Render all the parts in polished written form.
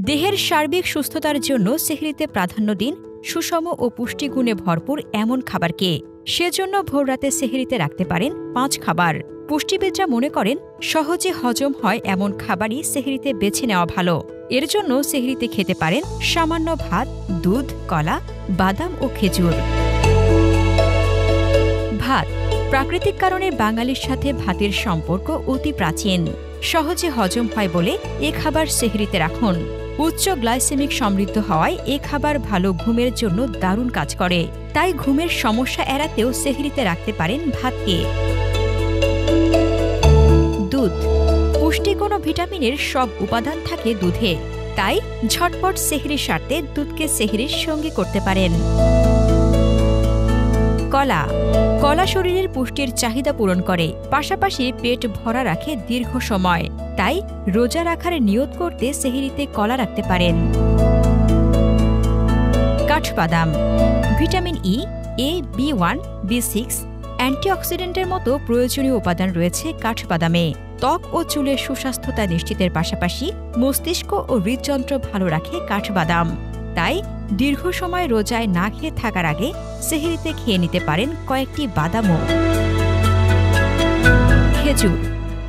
দেহের সার্বিক সুস্থতার জন্য সেহরিতে প্রাধান্য দিন সুষম ও পুষ্টিগুণে ভরপুর এমন খাবারকে। সেজন্য ভোররাতে সেহরিতে রাখতে পারেন 5 খাবার। পুষ্টিবিদরা মনে করেন সহজে হজম হয় এমন খাবারই সেহরিতে বেছে নেওয়া ভালো। এর জন্য সেহরিতে খেতে পারেন সামান্য ভাত, দুধ, কলা, বাদাম ও খেজুর। ভাত। প্রাকৃতিক কারণে বাঙালির সাথে ভাতের সম্পর্ক অতি প্রাচীন। সহজে হজম হয় বলে এ খাবার সেহরিতে রাখুন। উচ্চ গ্লাইসেমিক সমৃদ্ধ হওয়ায় এ খাবার ভালো ঘুমের জন্য দারুণ কাজ করে। তাই ঘুমের সমস্যা এড়াতেও সেহরিতে রাখতে পারেন ভাতকে। দুধ। পুষ্টিগুণ ও ভিটামিনের সব উপাদান থাকে দুধে। তাই ঝটপট সেহরি সারতে দুধকে সেহরির সঙ্গী করতে পারেন। কলা। কলা শরীরের পুষ্টির চাহিদা পূরণ করে, পাশাপাশি পেট ভরা রাখে দীর্ঘ সময়। তাই রোজা রাখার নিয়ত করতে সেহরিতে কলা রাখতে পারেন। কাঠবাদাম। ভিটামিন ই, এ, বি1, বি6, অ্যান্টিঅক্সিডেন্টের মতো প্রয়োজনীয় উপাদান রয়েছে কাঠবাদামে। ত্বক ও চুলের সুস্বাস্থ্যতা নিশ্চিতের পাশাপাশি মস্তিষ্ক ও হৃদযন্ত্র ভালো রাখে কাঠবাদাম। তাই দীর্ঘ সময় রোজায় না খেয়ে থাকার আগে সেহরিতে খেয়ে নিতে পারেন কয়েকটি বাদামও। খেজুর।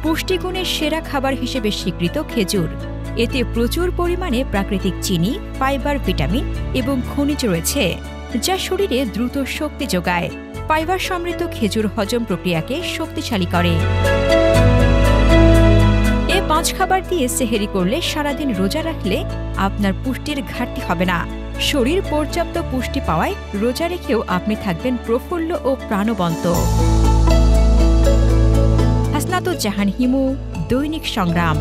পুষ্টিগুণের সেরা খাবার হিসেবে স্বীকৃত খেজুর। এতে প্রচুর পরিমাণে প্রাকৃতিক চিনি, ফাইবার, ভিটামিন এবং খনিজ রয়েছে, যা শরীরে দ্রুত শক্তি যোগায়। ফাইবার সমৃদ্ধ খেজুর হজম প্রক্রিয়াকে শক্তিশালী করে। এ 5 খাবার দিয়ে সেহরি করলে সারাদিন রোজা রাখলে আপনার পুষ্টির ঘাটতি হবে না। শরীর পর্যাপ্ত পুষ্টি পাওয়ায় রোজা রেখেও আপনি থাকবেন প্রফুল্ল ও প্রাণবন্ত। হাসনাতুজ্জাহান হিমু, দৈনিক সংগ্রাম।